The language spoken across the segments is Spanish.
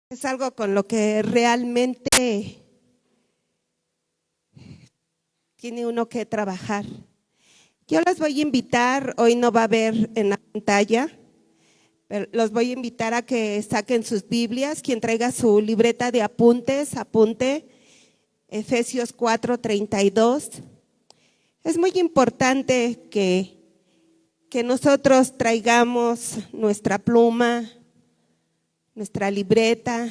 Es algo con lo que realmente tiene uno que trabajar. Yo los voy a invitar, hoy no va a haber en la pantalla, pero los voy a invitar a que saquen sus Biblias. Quien traiga su libreta de apuntes, apunte Efesios 4:32. Es muy importante que nosotros traigamos nuestra pluma, nuestra libreta.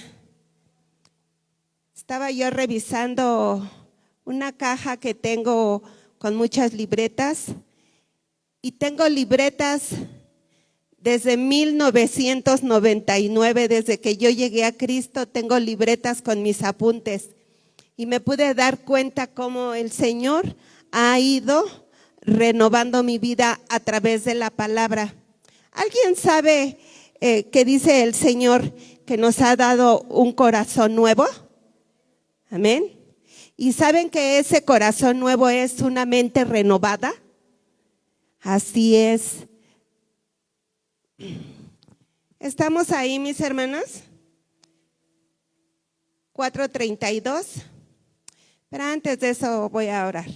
Estaba yo revisando una caja que tengo con muchas libretas y tengo libretas desde 1999, desde que yo llegué a Cristo, tengo libretas con mis apuntes y me pude dar cuenta cómo el Señor ha ido renovando mi vida a través de la palabra. ¿Alguien sabe que dice el Señor que nos ha dado un corazón nuevo? Amén. ¿Y saben que ese corazón nuevo es una mente renovada? Así es. ¿Estamos ahí, mis hermanos? 4:32. Pero antes de eso voy a orar.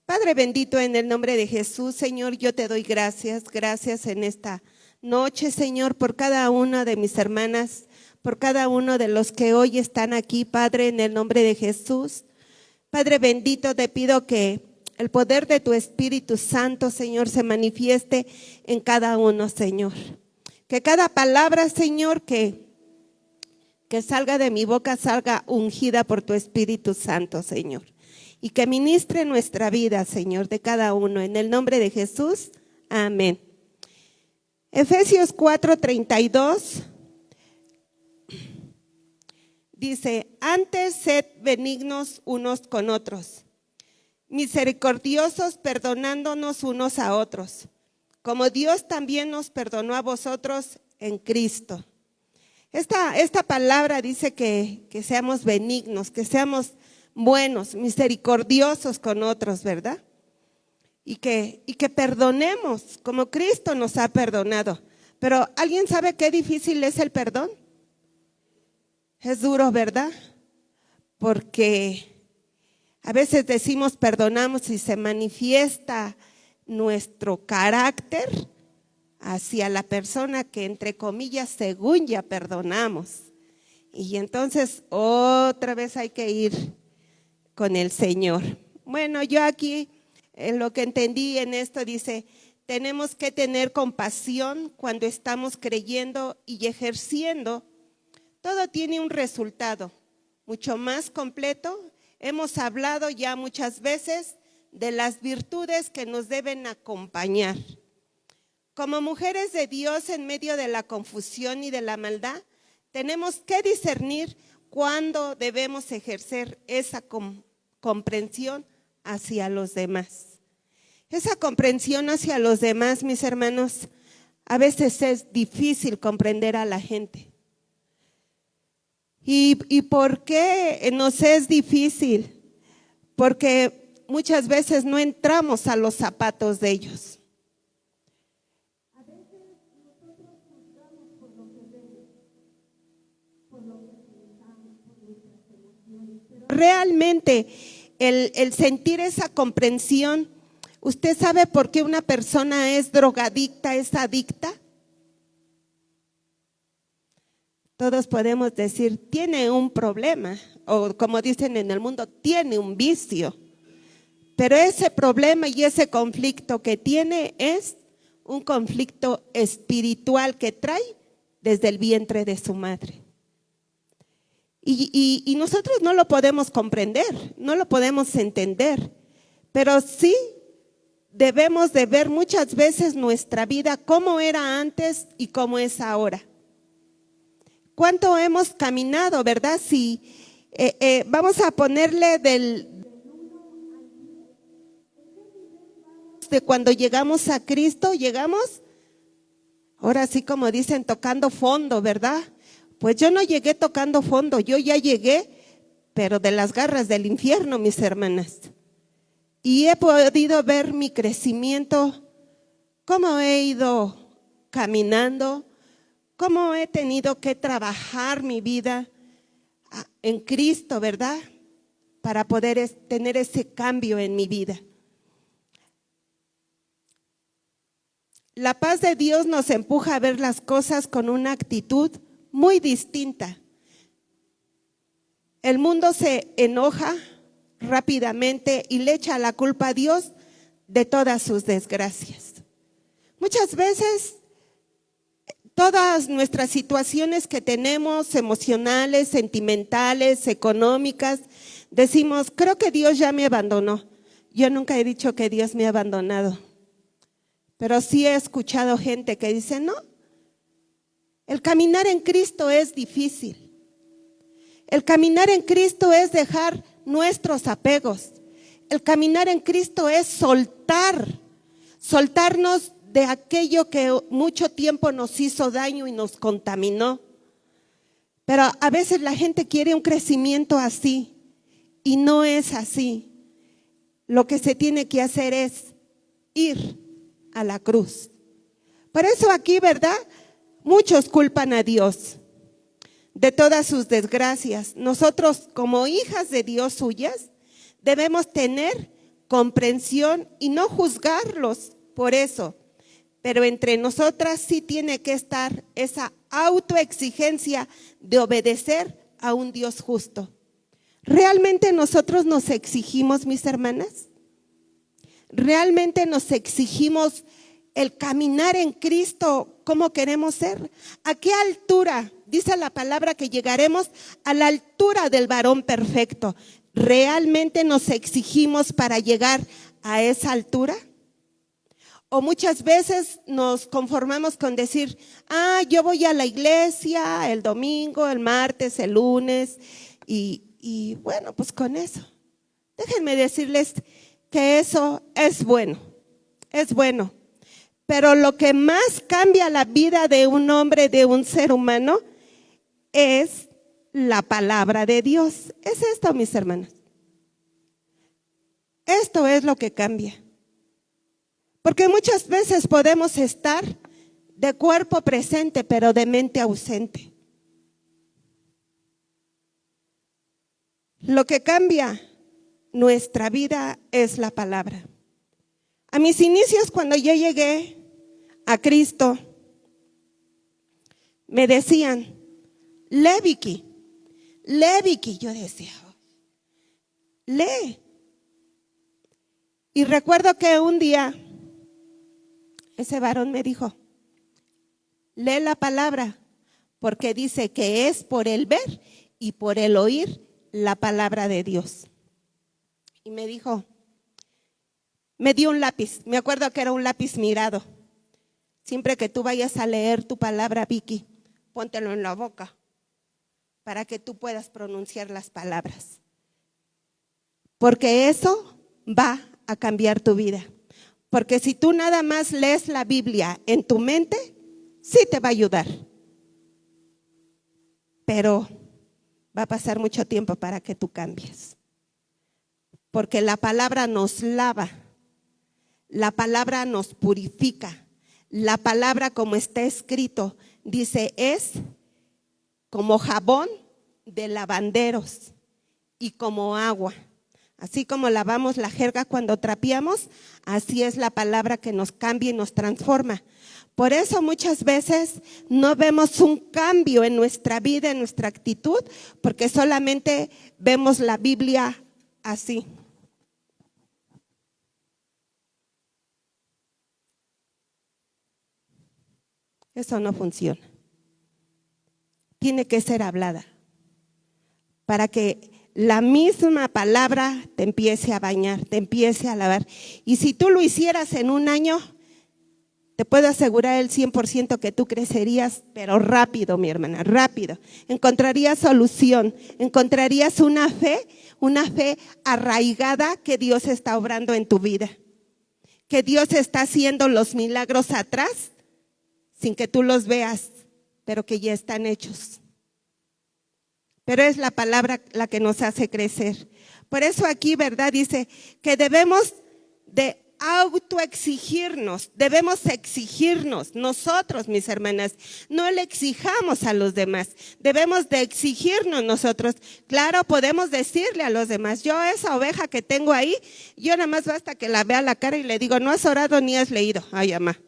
Padre bendito, en el nombre de Jesús, Señor, yo te doy gracias en esta noche, Señor, por cada una de mis hermanas, por cada uno de los que hoy están aquí, Padre, en el nombre de Jesús. Padre bendito, te pido que el poder de tu Espíritu Santo, Señor, se manifieste en cada uno, Señor. Que cada palabra, Señor, que salga de mi boca, salga ungida por tu Espíritu Santo, Señor. Y que ministre nuestra vida, Señor, de cada uno. En el nombre de Jesús, amén. Efesios 4:32 dice: antes sed benignos unos con otros, misericordiosos, perdonándonos unos a otros, como Dios también nos perdonó a vosotros en Cristo. Esta palabra dice que seamos benignos, que seamos buenos, misericordiosos con otros, ¿verdad? Y que perdonemos como Cristo nos ha perdonado. Pero ¿alguien sabe qué difícil es el perdón? Es duro, ¿verdad? Porque a veces decimos perdonamos y se manifiesta nuestro carácter hacia la persona que, entre comillas, según ya perdonamos. Y entonces otra vez hay que ir con el Señor. Bueno, yo aquí en lo que entendí en esto dice: tenemos que tener compasión cuando estamos creyendo y ejerciendo. Todo tiene un resultado mucho más completo. Hemos hablado ya muchas veces de las virtudes que nos deben acompañar. Como mujeres de Dios en medio de la confusión y de la maldad, tenemos que discernir cuándo debemos ejercer esa comprensión hacia los demás. Esa comprensión hacia los demás, mis hermanos, a veces es difícil comprender a la gente. ¿Y por qué nos es difícil? Porque muchas veces no entramos a los zapatos de ellos. A veces nosotros juzgamos por lo que vemos, por lo que pensamos, por nuestras emociones. Pero realmente el sentir esa comprensión, ¿usted sabe por qué una persona es drogadicta, es adicta? Todos podemos decir, tiene un problema, o como dicen en el mundo, tiene un vicio. Pero ese problema y ese conflicto que tiene es un conflicto espiritual que trae desde el vientre de su madre. Y nosotros no lo podemos comprender, no lo podemos entender, pero sí debemos de ver muchas veces nuestra vida cómo era antes y cómo es ahora. ¿Cuánto hemos caminado, verdad? Si vamos a ponerle de cuando llegamos a Cristo, llegamos, ahora sí como dicen, tocando fondo, ¿verdad? Pues yo no llegué tocando fondo, yo ya llegué, pero de las garras del infierno, mis hermanas. Y he podido ver mi crecimiento, cómo he ido caminando, cómo he tenido que trabajar mi vida en Cristo, ¿verdad? Para poder tener ese cambio en mi vida. La paz de Dios nos empuja a ver las cosas con una actitud muy distinta. El mundo se enoja rápidamente y le echa la culpa a Dios de todas sus desgracias. Muchas veces todas nuestras situaciones que tenemos, emocionales, sentimentales, económicas, decimos, creo que Dios ya me abandonó. Yo nunca he dicho que Dios me ha abandonado, pero sí he escuchado gente que dice, no, el caminar en Cristo es difícil. El caminar en Cristo es dejar nuestros apegos. El caminar en Cristo es soltarnos de aquello que mucho tiempo nos hizo daño y nos contaminó. Pero a veces la gente quiere un crecimiento así y no es así. Lo que se tiene que hacer es ir a la cruz. Por eso aquí, ¿verdad? Muchos culpan a Dios de todas sus desgracias. Nosotros, como hijas de Dios suyas, debemos tener comprensión y no juzgarlos por eso. Pero entre nosotras sí tiene que estar esa autoexigencia de obedecer a un Dios justo. ¿Realmente nosotros nos exigimos, mis hermanas? ¿Realmente nos exigimos el caminar en Cristo como queremos ser? ¿A qué altura? Dice la palabra que llegaremos a la altura del varón perfecto. ¿Realmente nos exigimos para llegar a esa altura? O muchas veces nos conformamos con decir, yo voy a la iglesia el domingo, el martes, el lunes, y bueno, pues con eso. Déjenme decirles que eso es bueno, pero lo que más cambia la vida de un hombre, de un ser humano, es la palabra de Dios. Es esto, mis hermanos. Esto es lo que cambia. Porque muchas veces podemos estar de cuerpo presente, pero de mente ausente. Lo que cambia nuestra vida es la palabra. A mis inicios, cuando yo llegué a Cristo, me decían, lee, Vicky. Yo decía, lee. Y recuerdo que un día ese varón me dijo, lee la palabra, porque dice que es por el ver y por el oír la palabra de Dios. Y me dijo, me dio un lápiz, me acuerdo que era un lápiz mirado. Siempre que tú vayas a leer tu palabra, Vicky, póntelo en la boca para que tú puedas pronunciar las palabras. Porque eso va a cambiar tu vida. Porque si tú nada más lees la Biblia en tu mente, sí te va a ayudar. Pero va a pasar mucho tiempo para que tú cambies. Porque la palabra nos lava, la palabra nos purifica. La palabra, como está escrito, dice, es como jabón de lavanderos y como agua. Así como lavamos la jerga cuando trapeamos, así es la palabra que nos cambia y nos transforma. Por eso muchas veces no vemos un cambio en nuestra vida, en nuestra actitud, porque solamente vemos la Biblia así. Eso no funciona. Tiene que ser hablada para que la misma palabra te empiece a bañar, te empiece a lavar. Y si tú lo hicieras en un año, te puedo asegurar el 100% que tú crecerías, pero rápido, mi hermana, rápido. Encontrarías solución, encontrarías una fe arraigada que Dios está obrando en tu vida. Que Dios está haciendo los milagros atrás, sin que tú los veas, pero que ya están hechos. Pero es la palabra la que nos hace crecer. Por eso aquí, ¿verdad? Dice que debemos de autoexigirnos, debemos exigirnos nosotros, mis hermanas, no le exijamos a los demás, debemos de exigirnos nosotros. Claro, podemos decirle a los demás, yo esa oveja que tengo ahí, yo nada más basta que la vea la cara y le digo, no has orado ni has leído. Ay, mamá.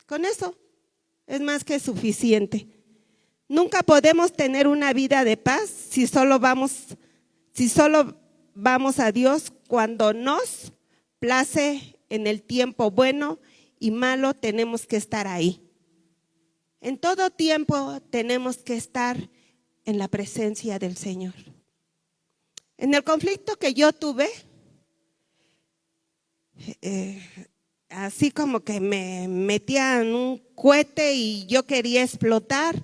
Con eso es más que suficiente. Nunca podemos tener una vida de paz si solo vamos a Dios cuando nos place. En el tiempo bueno y malo tenemos que estar ahí. En todo tiempo tenemos que estar en la presencia del Señor. En el conflicto que yo tuve, así como que me metían un cohete y yo quería explotar,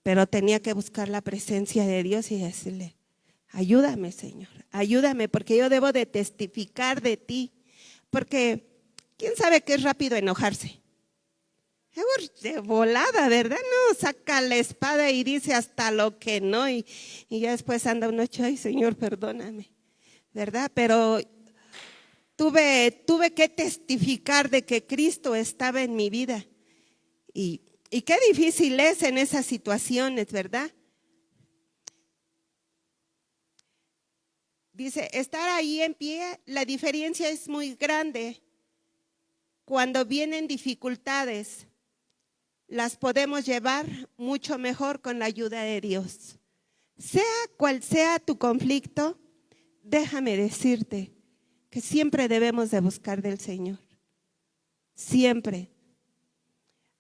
pero tenía que buscar la presencia de Dios y decirle, ayúdame, Señor, ayúdame, porque yo debo de testificar de ti, porque quién sabe qué es rápido enojarse. De volada, ¿verdad? No, saca la espada y dice hasta lo que no, y ya después anda uno, ay, Señor, perdóname, ¿verdad? Pero tuve que testificar de que Cristo estaba en mi vida, y qué difícil es en esas situaciones, ¿verdad? Dice, estar ahí en pie, la diferencia es muy grande. Cuando vienen dificultades, las podemos llevar mucho mejor con la ayuda de Dios. Sea cual sea tu conflicto, déjame decirte que siempre debemos de buscar del Señor. Siempre.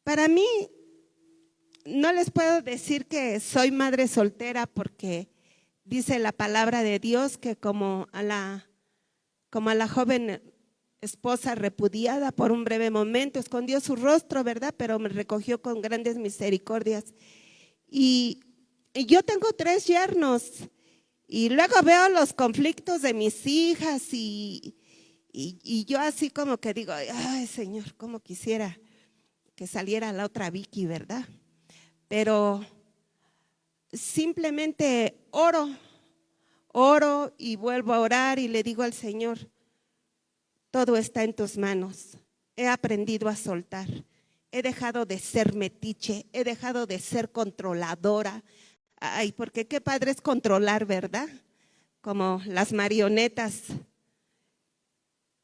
Para mí, no les puedo decir que soy madre soltera porque dice la palabra de Dios que como a la joven esposa repudiada por un breve momento, escondió su rostro, ¿verdad? Pero me recogió con grandes misericordias. Y yo tengo 3 yernos y luego veo los conflictos de mis hijas y yo así como que digo, ay, Señor, cómo quisiera que saliera la otra Vicky, ¿verdad? Pero simplemente oro y vuelvo a orar y le digo al Señor, todo está en tus manos. He aprendido a soltar. He dejado de ser metiche, he dejado de ser controladora. Ay, porque qué padre es controlar, ¿verdad? Como las marionetas.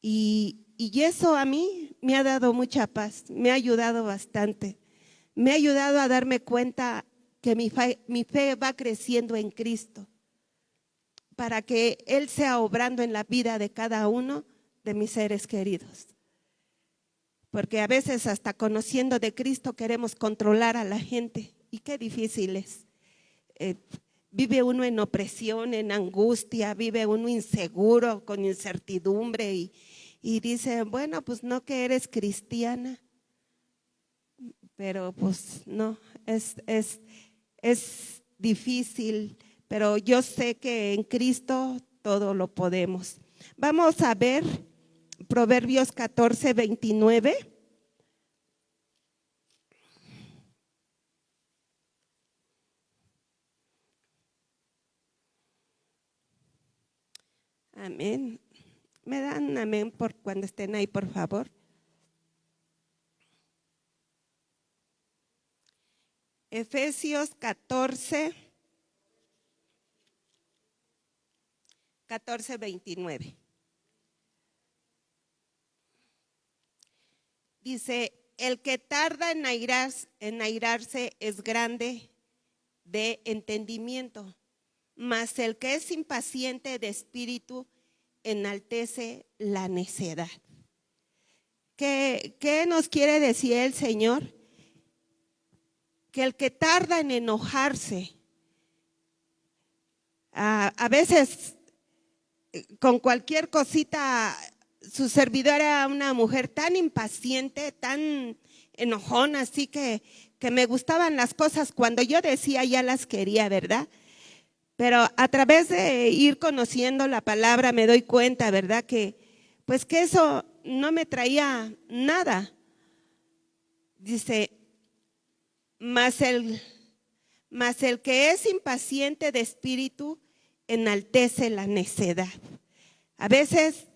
Y eso a mí me ha dado mucha paz, me ha ayudado bastante. Me ha ayudado a darme cuenta que mi fe va creciendo en Cristo, para que Él sea obrando en la vida de cada uno de mis seres queridos. Porque a veces hasta conociendo de Cristo queremos controlar a la gente y qué difícil es. Vive uno en opresión, en angustia, vive uno inseguro, con incertidumbre y dice, bueno, pues no que eres cristiana, pero pues no, es difícil, pero yo sé que en Cristo todo lo podemos. Vamos a ver Proverbios 14:29. Amén. ¿Me dan amén por cuando estén ahí, por favor? Efesios 14:29. Dice, el que tarda en airarse es grande de entendimiento, mas el que es impaciente de espíritu enaltece la necedad. ¿Qué nos quiere decir el Señor? Que el que tarda en enojarse, a veces con cualquier cosita, su servidora era una mujer tan impaciente, tan enojona, así que me gustaban las cosas cuando yo decía ya las quería, ¿verdad? Pero a través de ir conociendo la palabra me doy cuenta, ¿verdad? Que pues que eso no me traía nada. Dice, mas el que es impaciente de espíritu enaltece la necedad. A veces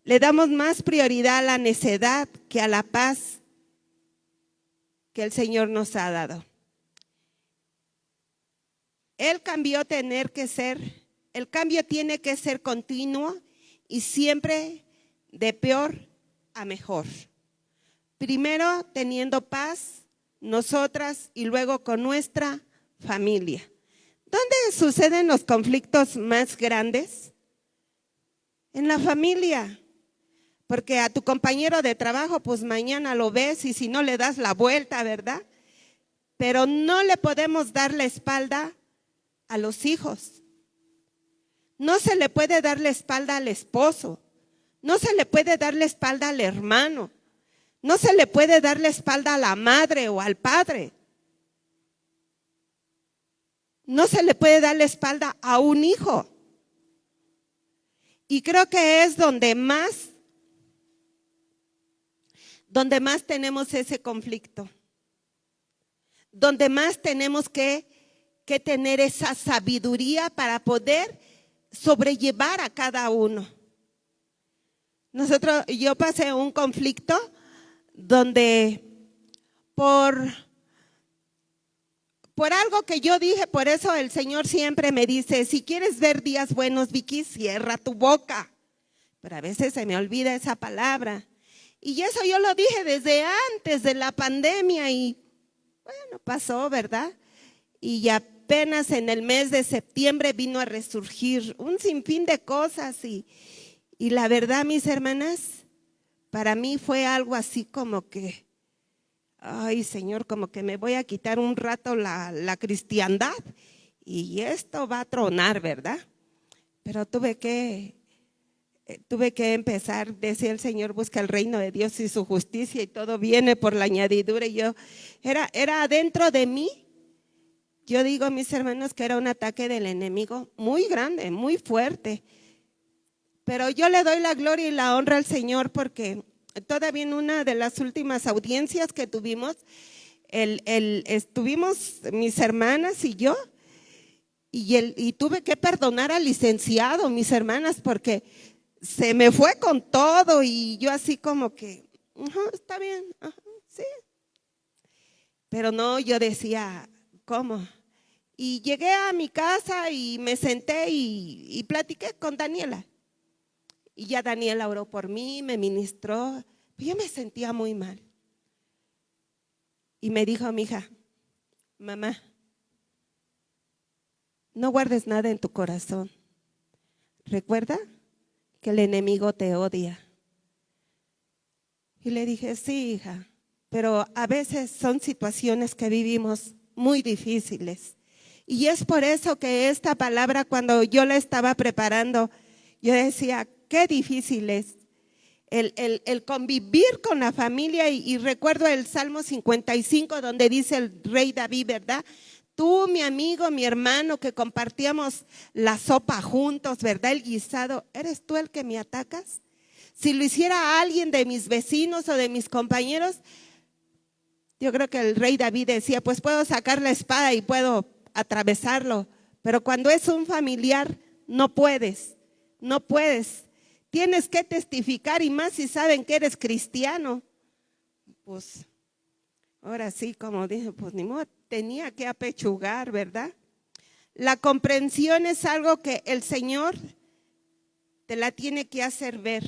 Le damos más prioridad a la necedad que a la paz que el Señor nos ha dado. El cambio tiene que ser continuo y siempre de peor a mejor. Primero teniendo paz nosotras y luego con nuestra familia. ¿Dónde suceden los conflictos más grandes? En la familia. Porque a tu compañero de trabajo, pues mañana lo ves y si no le das la vuelta, ¿verdad? Pero no le podemos dar la espalda a los hijos. No se le puede dar la espalda al esposo. No se le puede dar la espalda al hermano. No se le puede dar la espalda a la madre o al padre. No se le puede dar la espalda a un hijo. Y creo que es donde más tenemos ese conflicto. Donde más tenemos que tener esa sabiduría para poder sobrellevar a cada uno. Yo pasé un conflicto donde por algo que yo dije, por eso el Señor siempre me dice, si quieres ver días buenos, Vicky, cierra tu boca. Pero a veces se me olvida esa palabra. Y eso yo lo dije desde antes de la pandemia y bueno, pasó, ¿verdad? Y apenas en el mes de septiembre vino a resurgir un sinfín de cosas y la verdad, mis hermanas, para mí fue algo así como que, ay Señor, como que me voy a quitar un rato la cristiandad y esto va a tronar, ¿verdad? Pero tuve que empezar, decía el Señor, busca el reino de Dios y su justicia y todo viene por la añadidura. Y yo, era adentro de mí. Yo digo, mis hermanos, que era un ataque del enemigo muy grande, muy fuerte. Pero yo le doy la gloria y la honra al Señor porque todavía en una de las últimas audiencias que tuvimos, estuvimos mis hermanas y yo, y tuve que perdonar al licenciado, mis hermanas, porque se me fue con todo y yo así como que, está bien, sí. Pero no, yo decía, ¿cómo? Y llegué a mi casa y me senté y platiqué con Daniela. Y ya Daniela oró por mí, me ministró. Yo me sentía muy mal. Y me dijo mi hija, mamá, no guardes nada en tu corazón. Recuerda que el enemigo te odia. Y le dije, sí, hija, pero a veces son situaciones que vivimos muy difíciles. Y es por eso que esta palabra, cuando yo la estaba preparando, yo decía, qué difícil es el convivir con la familia. Y recuerdo el Salmo 55, donde dice el rey David, ¿verdad? Tú, mi amigo, mi hermano, que compartíamos la sopa juntos, ¿verdad? El guisado, ¿eres tú el que me atacas? Si lo hiciera alguien de mis vecinos o de mis compañeros, yo creo que el rey David decía, pues puedo sacar la espada y puedo atravesarlo, pero cuando es un familiar, no puedes. Tienes que testificar y más si saben que eres cristiano. Pues ahora sí, como dije, pues ni modo, tenía que apechugar, ¿verdad? La comprensión es algo que el Señor te la tiene que hacer ver,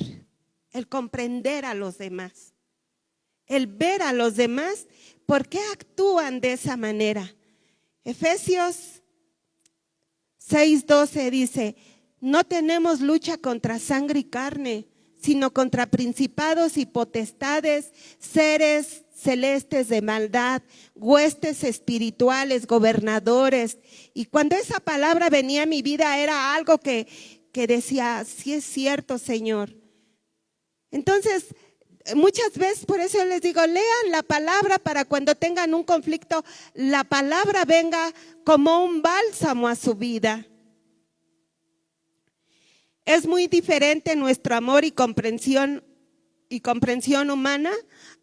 el comprender a los demás, el ver a los demás, ¿por qué actúan de esa manera? Efesios 6:12 dice, no tenemos lucha contra sangre y carne, sino contra principados y potestades, seres celestes de maldad, huestes espirituales, gobernadores. Y cuando esa palabra venía a mi vida era algo que decía, sí es cierto, Señor. Entonces, muchas veces, por eso les digo, lean la palabra para cuando tengan un conflicto, la palabra venga como un bálsamo a su vida. Es muy diferente nuestro amor y comprensión humana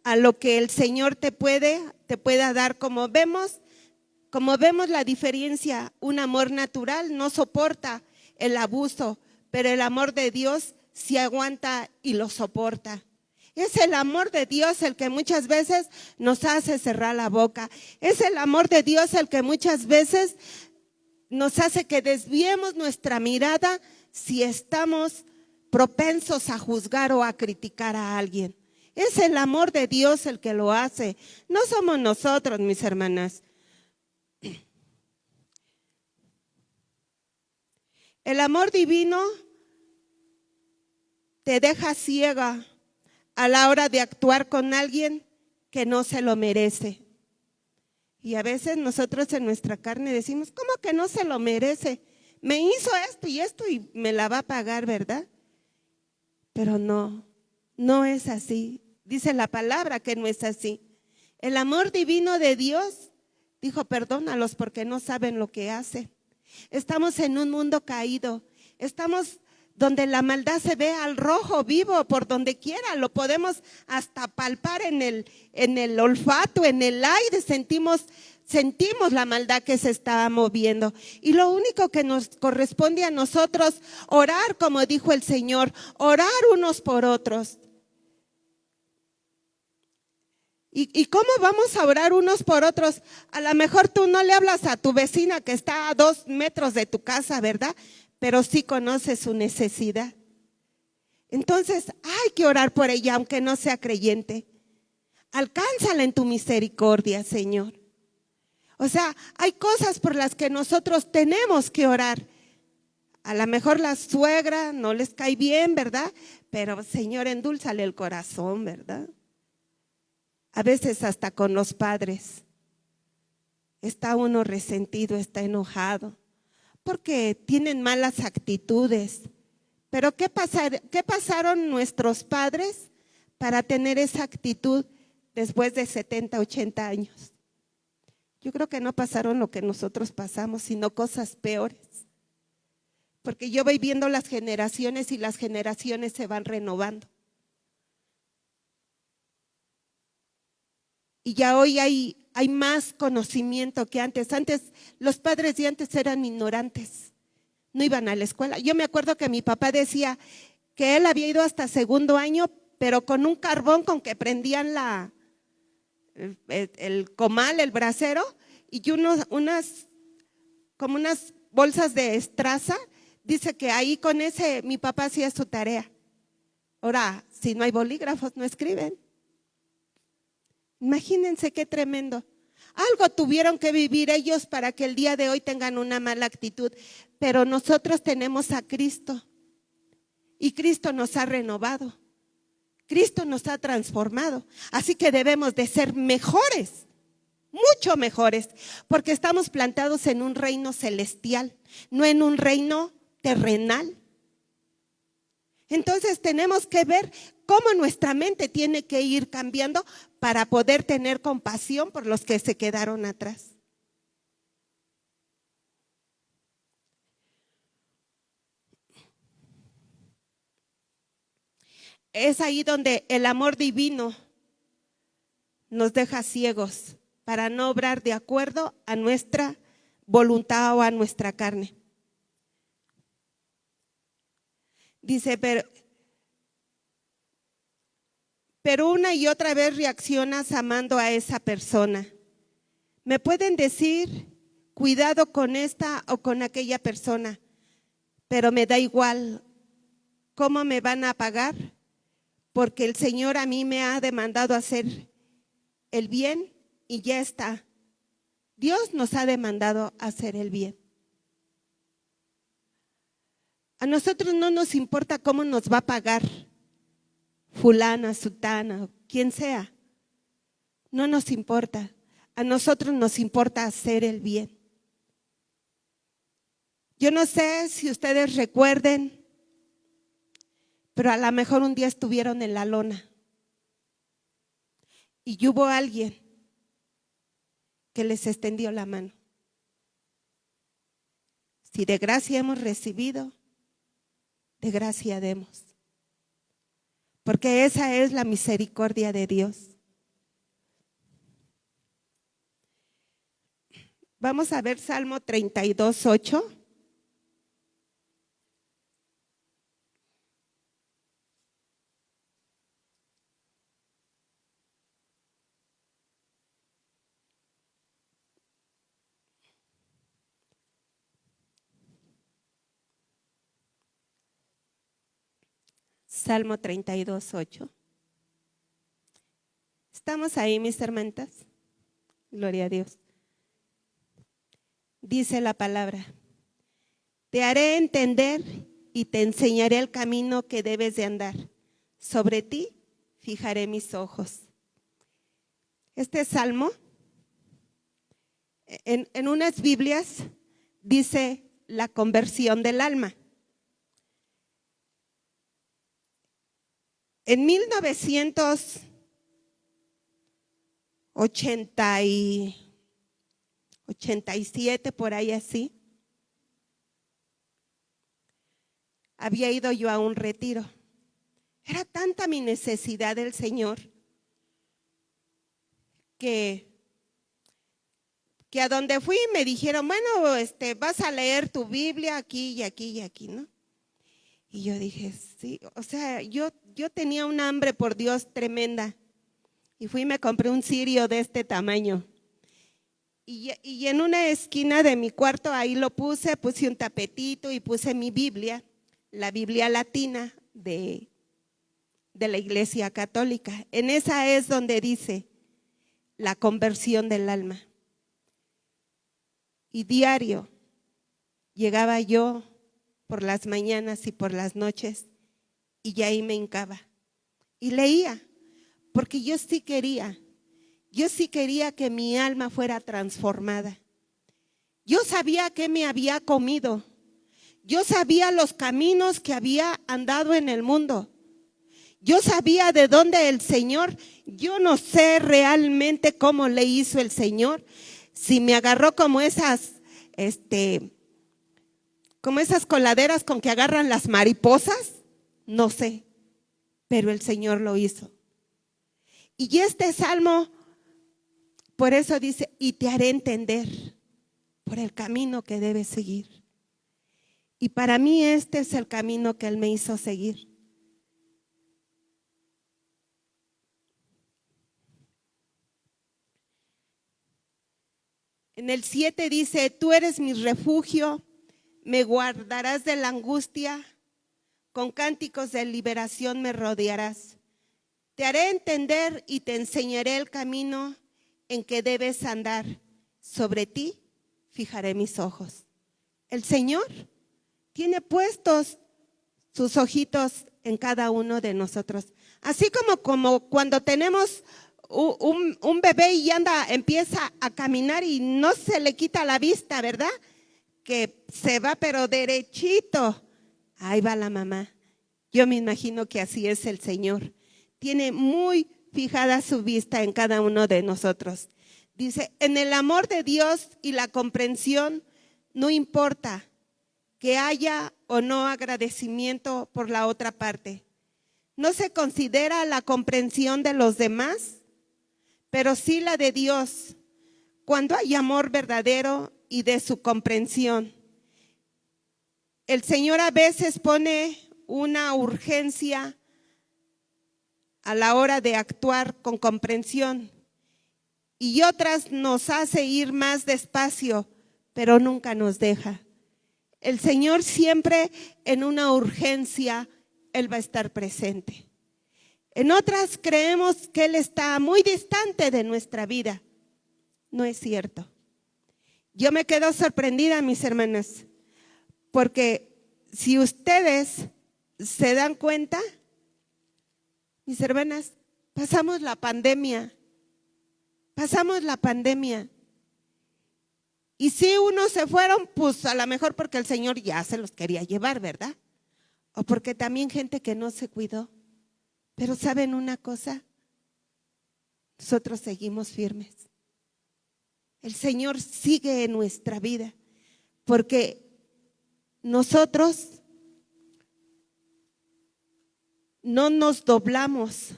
a lo que el Señor te pueda dar. Como vemos la diferencia, un amor natural no soporta el abuso, pero el amor de Dios si aguanta y lo soporta. Es el amor de Dios el que muchas veces nos hace cerrar la boca. Es el amor de Dios el que muchas veces nos hace que desviemos nuestra mirada si estamos propensos a juzgar o a criticar a alguien. Es el amor de Dios el que lo hace. No somos nosotros, mis hermanas. El amor divino te deja ciega a la hora de actuar con alguien que no se lo merece. Y a veces nosotros en nuestra carne decimos, ¿cómo que no se lo merece? Me hizo esto y me la va a pagar, ¿verdad? Pero no es así. Dice la palabra que no es así. El amor divino de Dios dijo, perdónalos porque no saben lo que hacen. Estamos en un mundo caído. Estamos donde la maldad se ve al rojo vivo por donde quiera. Lo podemos hasta palpar en el olfato, en el aire. Sentimos la maldad que se está moviendo. Y lo único que nos corresponde a nosotros, orar como dijo el Señor, orar unos por otros. ¿Y cómo vamos a orar unos por otros? A lo mejor tú no le hablas a tu vecina que está a 2 metros de tu casa, ¿verdad? Pero sí conoces su necesidad. Entonces hay que orar por ella, aunque no sea creyente. Alcánzala en tu misericordia, Señor. O sea, hay cosas por las que nosotros tenemos que orar. A lo mejor la suegra no les cae bien, ¿verdad? Pero, Señor, endúlzale el corazón, ¿verdad? A veces hasta con los padres está uno resentido, está enojado, porque tienen malas actitudes. Pero ¿qué pasaron nuestros padres para tener esa actitud después de 70, 80 años? Yo creo que no pasaron lo que nosotros pasamos, sino cosas peores. Porque yo voy viendo las generaciones y las generaciones se van renovando. Y ya hoy hay más conocimiento que antes. Antes, los padres de antes eran ignorantes, no iban a la escuela. Yo me acuerdo que mi papá decía que él había ido hasta 2º año, pero con un carbón con que prendían el comal, el brasero, y unas bolsas de estraza. Dice que ahí con ese mi papá hacía su tarea. Ahora, si no hay bolígrafos, no escriben. Imagínense qué tremendo. Algo tuvieron que vivir ellos para que el día de hoy tengan una mala actitud. Pero nosotros tenemos a Cristo. Y Cristo nos ha renovado. Cristo nos ha transformado. Así que debemos de ser mejores, mucho mejores. Porque estamos plantados en un reino celestial, no en un reino terrenal. Entonces tenemos que ver cómo nuestra mente tiene que ir cambiando para poder tener compasión por los que se quedaron atrás. Es ahí donde el amor divino nos deja ciegos para no obrar de acuerdo a nuestra voluntad o a nuestra carne. Dice, pero una y otra vez reaccionas amando a esa persona. Me pueden decir, cuidado con esta o con aquella persona, pero me da igual cómo me van a pagar, porque el Señor a mí me ha demandado hacer el bien y ya está. Dios nos ha demandado hacer el bien. A nosotros no nos importa cómo nos va a pagar fulana, sutana, quien sea. No nos importa. A nosotros nos importa hacer el bien. Yo no sé si ustedes recuerden, pero a lo mejor un día estuvieron en la lona y hubo alguien que les extendió la mano. Si de gracia hemos recibido, de gracia demos. Porque esa es la misericordia de Dios. Vamos a ver Salmo 32:8. Salmo 32:8. ¿Estamos ahí, mis hermanas? Gloria a Dios. Dice la palabra: te haré entender y te enseñaré el camino que debes de andar. Sobre ti fijaré mis ojos. Este salmo, en unas Biblias, dice la conversión del alma. En 1987, por ahí así, había ido yo a un retiro. Era tanta mi necesidad del Señor que a donde fui me dijeron, bueno, vas a leer tu Biblia aquí y aquí y aquí, ¿no? Y yo dije, sí, o sea, yo tenía un hambre por Dios tremenda. Y fui y me compré un cirio de este tamaño. Y en una esquina de mi cuarto, ahí lo puse un tapetito y puse mi Biblia, la Biblia latina de la Iglesia Católica. En esa es donde dice la conversión del alma. Y diario llegaba yo por las mañanas y por las noches y ahí me hincaba y leía, porque yo sí quería que mi alma fuera transformada. Yo sabía que me había comido, yo sabía los caminos que había andado en el mundo, yo sabía de dónde el Señor, yo no sé realmente cómo le hizo el Señor, si me agarró como esas coladeras con que agarran las mariposas, no sé, pero el Señor lo hizo. Y este salmo, por eso dice, y te haré entender por el camino que debes seguir. Y para mí este es el camino que Él me hizo seguir. En el 7 dice, tú eres mi refugio, me guardarás de la angustia, con cánticos de liberación me rodearás. Te haré entender y te enseñaré el camino en que debes andar. Sobre ti fijaré mis ojos. El Señor tiene puestos sus ojitos en cada uno de nosotros. Así como cuando tenemos un bebé y empieza a caminar y no se le quita la vista, ¿verdad? Que se va pero derechito. Ahí va la mamá. Yo me imagino que así es el Señor. Tiene muy fijada su vista en cada uno de nosotros. Dice, en el amor de Dios y la comprensión, no importa que haya o no agradecimiento por la otra parte. No se considera la comprensión de los demás, pero sí la de Dios, cuando hay amor verdadero y de su comprensión. El Señor a veces pone una urgencia a la hora de actuar con comprensión y otras nos hace ir más despacio, pero nunca nos deja. El Señor siempre en una urgencia, Él va a estar presente. En otras creemos que Él está muy distante de nuestra vida. No es cierto. Yo me quedo sorprendida, mis hermanas, porque si ustedes se dan cuenta, mis hermanas, pasamos la pandemia. Y si unos se fueron, pues a lo mejor porque el Señor ya se los quería llevar, ¿verdad? O porque también gente que no se cuidó. Pero ¿saben una cosa? Nosotros seguimos firmes. El Señor sigue en nuestra vida, porque nosotros no nos doblamos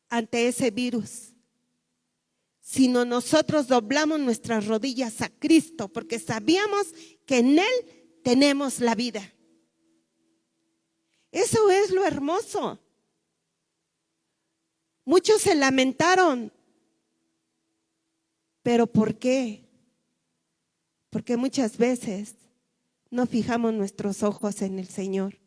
ante ese virus, sino nosotros doblamos nuestras rodillas a Cristo, porque sabíamos que en Él tenemos la vida. Eso es lo hermoso. Muchos se lamentaron, pero ¿por qué? Porque muchas veces no fijamos nuestros ojos en el Señor.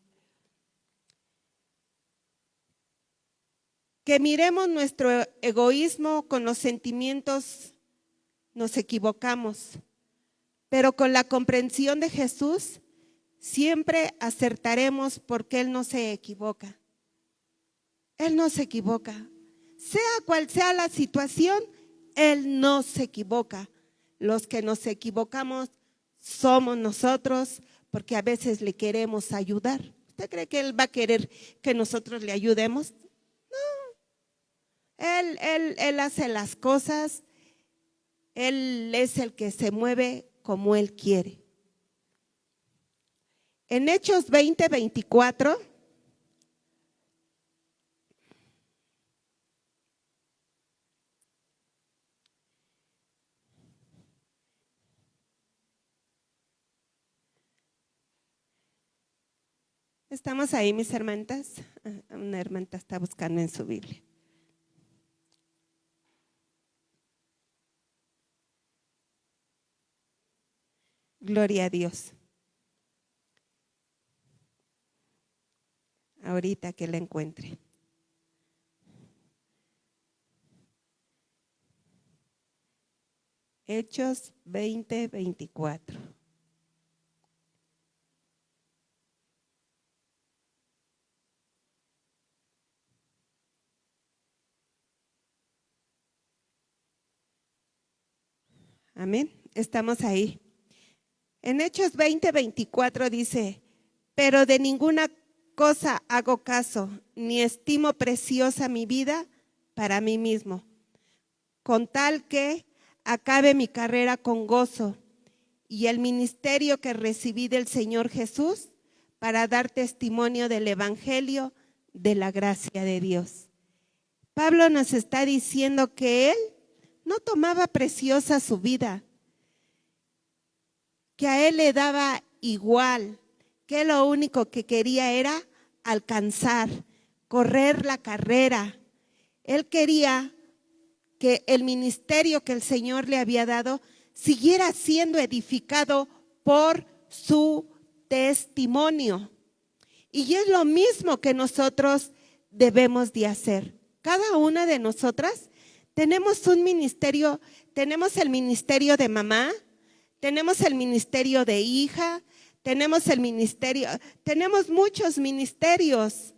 que miremos nuestro egoísmo con los sentimientos, nos equivocamos. Pero con la comprensión de Jesús, siempre acertaremos porque Él no se equivoca. Él no se equivoca. Sea cual sea la situación, Él no se equivoca. Los que nos equivocamos somos nosotros, porque a veces le queremos ayudar. ¿Usted cree que Él va a querer que nosotros le ayudemos? No. Él hace las cosas. Él es el que se mueve como Él quiere. En Hechos 20:24, ¿estamos ahí, mis hermanitas? Una hermanita está buscando en su Biblia. Gloria a Dios. Ahorita que la encuentre. Hechos 20:24. Amén. Estamos ahí. En Hechos 20:24 dice: pero de ninguna cosa hago caso, ni estimo preciosa mi vida para mí mismo, con tal que acabe mi carrera con gozo y el ministerio que recibí del Señor Jesús para dar testimonio del evangelio de la gracia de Dios. Pablo nos está diciendo que él no tomaba preciosa su vida, que a él le daba igual, que lo único que quería era alcanzar, correr la carrera. Él quería que el ministerio que el Señor le había dado siguiera siendo edificado por su testimonio. Y es lo mismo que nosotros debemos de hacer. Cada una de nosotras tenemos un ministerio, tenemos el ministerio de mamá, tenemos el ministerio de hija, tenemos el ministerio, tenemos muchos ministerios.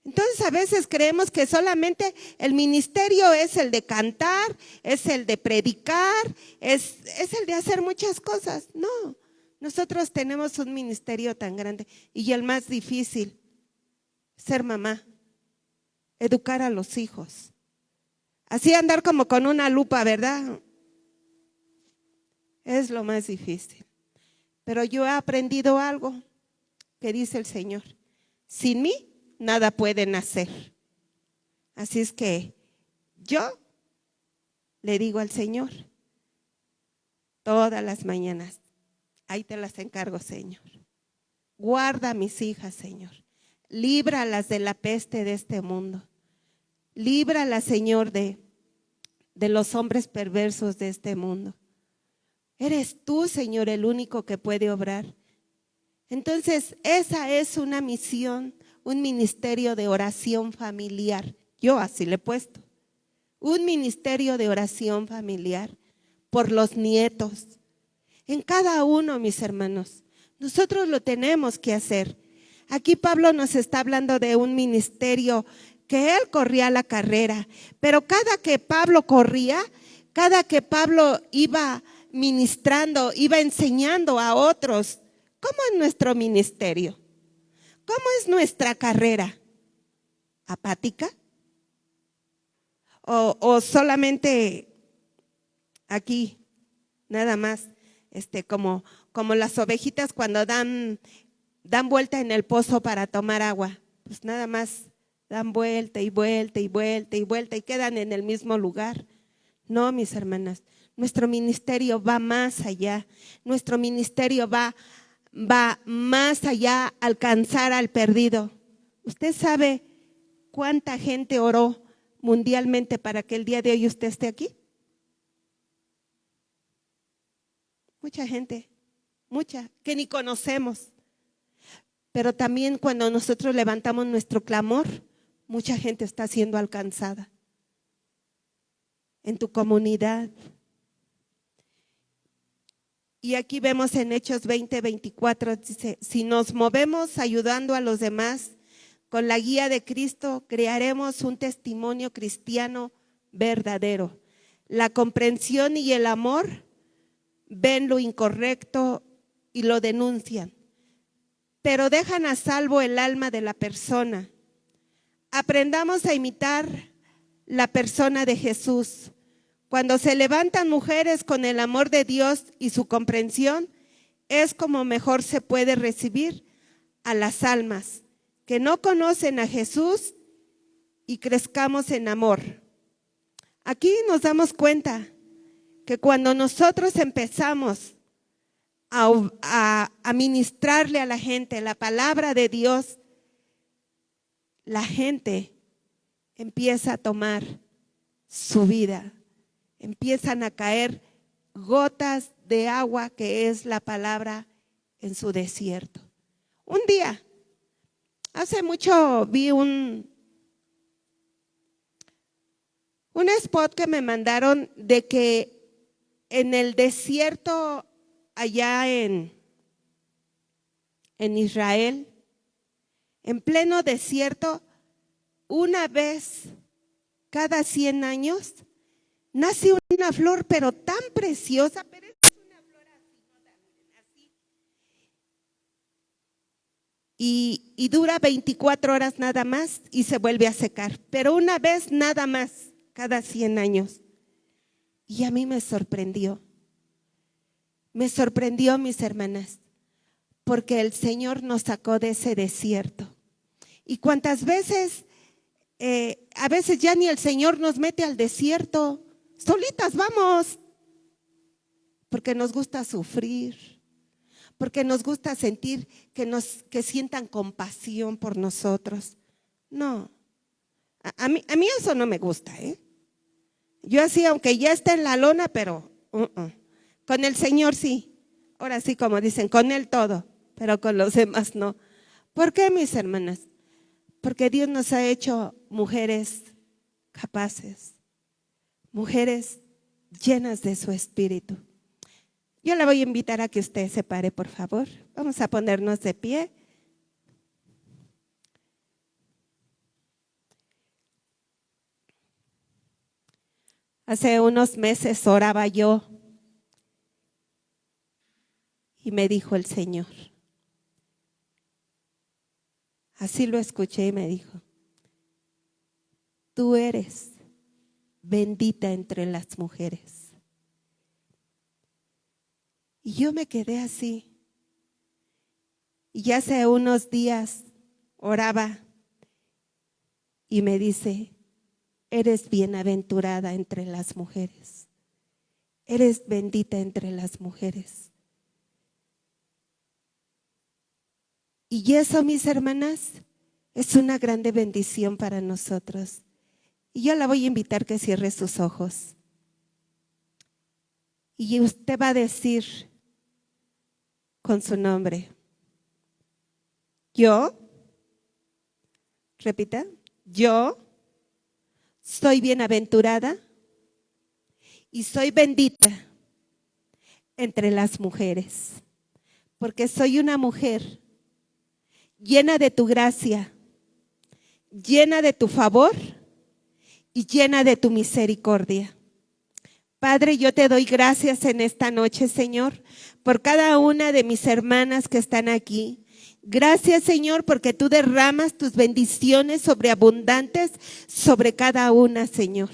Entonces a veces creemos que solamente el ministerio es el de cantar, es el de predicar, es el de hacer muchas cosas. No, nosotros tenemos un ministerio tan grande y el más difícil, ser mamá, educar a los hijos. Así andar como con una lupa, ¿verdad? Es lo más difícil. Pero yo he aprendido algo que dice el Señor: sin mí nada pueden hacer. Así es que yo le digo al Señor todas las mañanas: ahí te las encargo, Señor. Guarda a mis hijas, Señor. Líbralas de la peste de este mundo. Líbralas, Señor, de los hombres perversos de este mundo. Eres tú, Señor, el único que puede obrar. Entonces, esa es una misión, un ministerio de oración familiar. Yo así le he puesto. Un ministerio de oración familiar por los nietos. En cada uno, mis hermanos, nosotros lo tenemos que hacer. Aquí Pablo nos está hablando de un ministerio que él corría la carrera, pero cada que Pablo corría, cada que Pablo iba ministrando, iba enseñando a otros, ¿cómo es nuestro ministerio? ¿Cómo es nuestra carrera? ¿Apática? ¿O solamente aquí, nada más, como las ovejitas cuando dan vuelta en el pozo para tomar agua? Pues nada más dan vuelta y vuelta y vuelta y vuelta y quedan en el mismo lugar. No, mis hermanas, nuestro ministerio va más allá. Nuestro ministerio va más allá, alcanzar al perdido. ¿Usted sabe cuánta gente oró mundialmente para que el día de hoy usted esté aquí? Mucha gente, mucha, que ni conocemos. Pero también cuando nosotros levantamos nuestro clamor, mucha gente está siendo alcanzada en tu comunidad. Y aquí vemos en Hechos 20:24, dice, si nos movemos ayudando a los demás con la guía de Cristo, crearemos un testimonio cristiano verdadero. La comprensión y el amor ven lo incorrecto y lo denuncian, pero dejan a salvo el alma de la persona. Aprendamos a imitar la persona de Jesús. Cuando se levantan mujeres con el amor de Dios y su comprensión, es como mejor se puede recibir a las almas que no conocen a Jesús y crezcamos en amor. Aquí nos damos cuenta que cuando nosotros empezamos a ministrarle a la gente la palabra de Dios, la gente empieza a tomar su vida. Empiezan a caer gotas de agua que es la palabra en su desierto. Un día, hace mucho vi un spot que me mandaron de que en el desierto allá en Israel, en pleno desierto, una vez cada 100 años, nace una flor, pero tan preciosa, pero es una flor así. Y dura 24 horas nada más y se vuelve a secar, pero una vez nada más, cada 100 años. Y a mí me sorprendió, mis hermanas, porque el Señor nos sacó de ese desierto. Y cuántas veces, a veces ya ni el Señor nos mete al desierto, solitas vamos, porque nos gusta sufrir, porque nos gusta sentir que sientan compasión por nosotros. No, a mí eso no me gusta, Yo así, aunque ya está en la lona, pero con el Señor sí. Ahora sí, como dicen, con Él todo, pero con los demás no. ¿Por qué, mis hermanas? Porque Dios nos ha hecho mujeres capaces, mujeres llenas de su espíritu. Yo la voy a invitar a que usted se pare, por favor. Vamos a ponernos de pie. Hace unos meses oraba yo y me dijo el Señor, así lo escuché y me dijo, tú eres bendita entre las mujeres. Y yo me quedé así. Y hace unos días oraba y me dice, eres bienaventurada entre las mujeres. Eres bendita entre las mujeres. Y eso, mis hermanas, es una grande bendición para nosotros. Y yo la voy a invitar que cierre sus ojos. Y usted va a decir con su nombre, yo, repita, yo soy bienaventurada y soy bendita entre las mujeres, porque soy una mujer llena de tu gracia, llena de tu favor y llena de tu misericordia. Padre, yo te doy gracias en esta noche, Señor, por cada una de mis hermanas que están aquí. Gracias, Señor, porque tú derramas tus bendiciones sobreabundantes sobre cada una, Señor.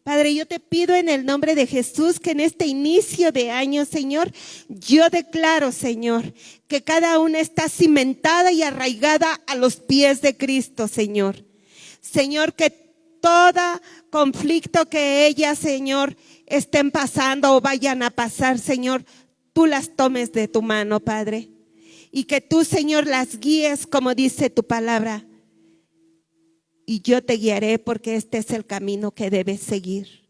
Padre, yo te pido en el nombre de Jesús que en este inicio de año, Señor, yo declaro, Señor, que cada una está cimentada y arraigada a los pies de Cristo, Señor. Señor, que todo conflicto que ellas, Señor, estén pasando o vayan a pasar, Señor, tú las tomes de tu mano, Padre. Y que tú, Señor, las guíes como dice tu palabra. Y yo te guiaré porque este es el camino que debes seguir.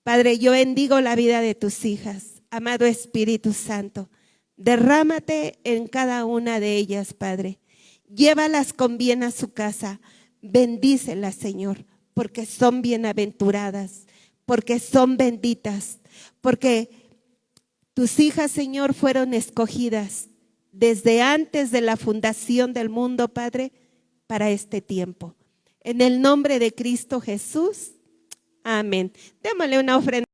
Padre, yo bendigo la vida de tus hijas. Amado Espíritu Santo, derrámate en cada una de ellas, Padre. Llévalas con bien a su casa. Bendícelas, Señor, porque son bienaventuradas, porque son benditas, porque tus hijas, Señor, fueron escogidas desde antes de la fundación del mundo, Padre, para este tiempo. En el nombre de Cristo Jesús, amén. Démosle una ofrenda.